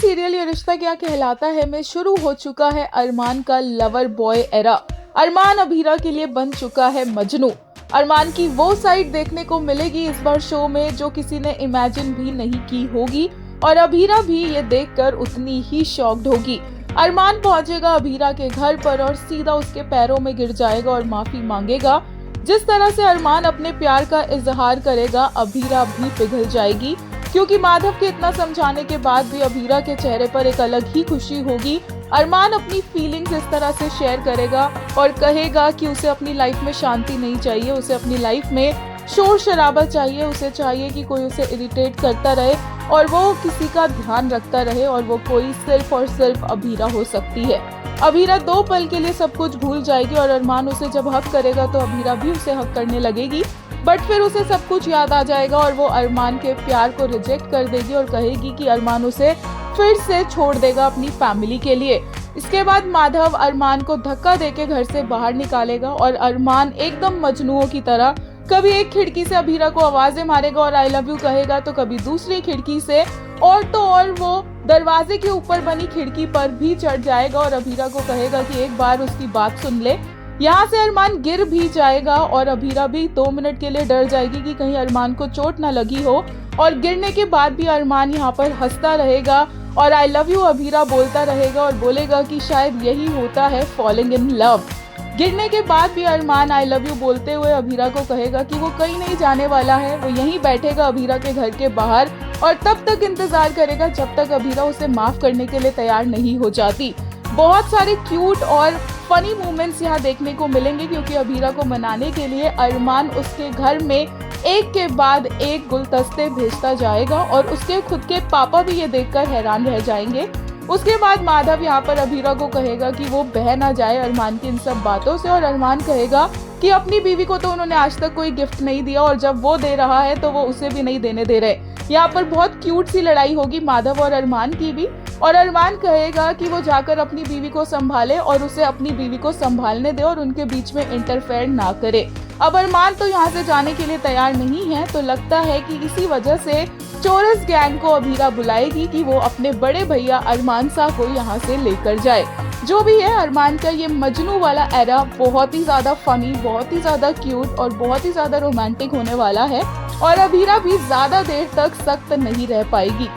Serial ये रिश्ता क्या कहलाता है में शुरू हो चुका है अरमान का लवर बॉय एरा। अरमान अभीरा के लिए बन चुका है मजनू। अरमान की वो साइड देखने को मिलेगी इस बार शो में जो किसी ने इमेजिन भी नहीं की होगी और अभीरा भी ये देखकर उतनी ही शॉक्ड होगी। अरमान पहुंचेगा अभीरा के घर पर और सीधा उसके पैरों में गिर जाएगा और माफी मांगेगा। जिस तरह से अरमान अपने प्यार का इजहार करेगा अभीरा भी पिघल जाएगी, क्योंकि माधव के इतना समझाने के बाद भी अभीरा के चेहरे पर एक अलग ही खुशी होगी। अरमान अपनी फीलिंग्स इस तरह से शेयर करेगा और कहेगा कि उसे अपनी लाइफ में शांति नहीं चाहिए, उसे अपनी लाइफ में शोर शराबा चाहिए, उसे चाहिए कि कोई उसे इरिटेट करता रहे और वो किसी का ध्यान रखता रहे और वो कोई सिर्फ और सिर्फ अभीरा हो सकती है। अभीरा 2 पल के लिए सब कुछ भूल जाएगी और अरमान उसे जब हक करेगा तो अभीरा भी उसे हक करने लगेगी, बट फिर उसे सब कुछ याद आ जाएगा और वो अरमान के प्यार को रिजेक्ट कर देगी और कहेगी कि अरमान उसे फिर से छोड़ देगा अपनी फैमिली के लिए। इसके बाद माधव अरमान को धक्का देके घर से बाहर निकालेगा और अरमान एकदम मजनुओं की तरह कभी एक खिड़की से अभीरा को आवाजें मारेगा और आई लव यू कहेगा, तो कभी दूसरी खिड़की से और तो और वो दरवाजे के ऊपर बनी खिड़की पर भी चढ़ जाएगा और अभीरा को कहेगा कि एक बार उसकी बात सुन ले। यहाँ से अरमान गिर भी जाएगा और अभीरा भी 2 मिनट के लिए डर जाएगी कि कहीं अरमान को चोट न लगी हो और गिरने के बाद भी अरमान यहाँ पर हंसता रहेगा और आई लव यू अभीरा बोलता रहेगा और बोलेगा कि शायद यही होता है फॉलिंग इन लव। गिरने के बाद भी अरमान आई लव यू बोलते हुए अभीरा को कहेगा कि वो कहीं नहीं जाने वाला है, वो यहीं बैठेगा अभीरा के घर के बाहर और तब तक इंतजार करेगा जब तक अभीरा उसे माफ करने के लिए तैयार नहीं हो जाती। बहुत सारे क्यूट और फनी मोमेंट्स यहाँ देखने को मिलेंगे, क्योंकि अभीरा को मनाने के लिए अरमान उसके घर में एक के बाद एक गुलदस्ते भेजता जाएगा और उसके खुद के पापा भी ये देखकर हैरान रह जाएंगे। उसके बाद माधव यहाँ पर अभीरा को कहेगा कि वो बह ना जाए अरमान की इन सब बातों से और अरमान कहेगा कि अपनी बीवी को तो उन्होंने आज तक कोई गिफ्ट नहीं दिया और जब वो दे रहा है तो वो उसे भी नहीं देने दे रहे। यहाँ पर बहुत क्यूट सी लड़ाई होगी माधव और अरमान की भी, और अरमान कहेगा कि वो जाकर अपनी बीवी को संभाले और उसे अपनी बीवी को संभालने दे और उनके बीच में इंटरफेयर ना करे। अब अरमान तो यहाँ से जाने के लिए तैयार नहीं है, तो लगता है कि इसी वजह से चोरस गैंग को अभीरा बुलाएगी कि वो अपने बड़े भैया अरमान शाह को यहाँ से लेकर जाए। जो भी है, अरमान का ये मजनू वाला एरा बहुत ही ज्यादा फनी, बहुत ही ज्यादा क्यूट और बहुत ही ज्यादा रोमांटिक होने वाला है और अभीरा भी ज्यादा देर तक सख्त नहीं रह पाएगी।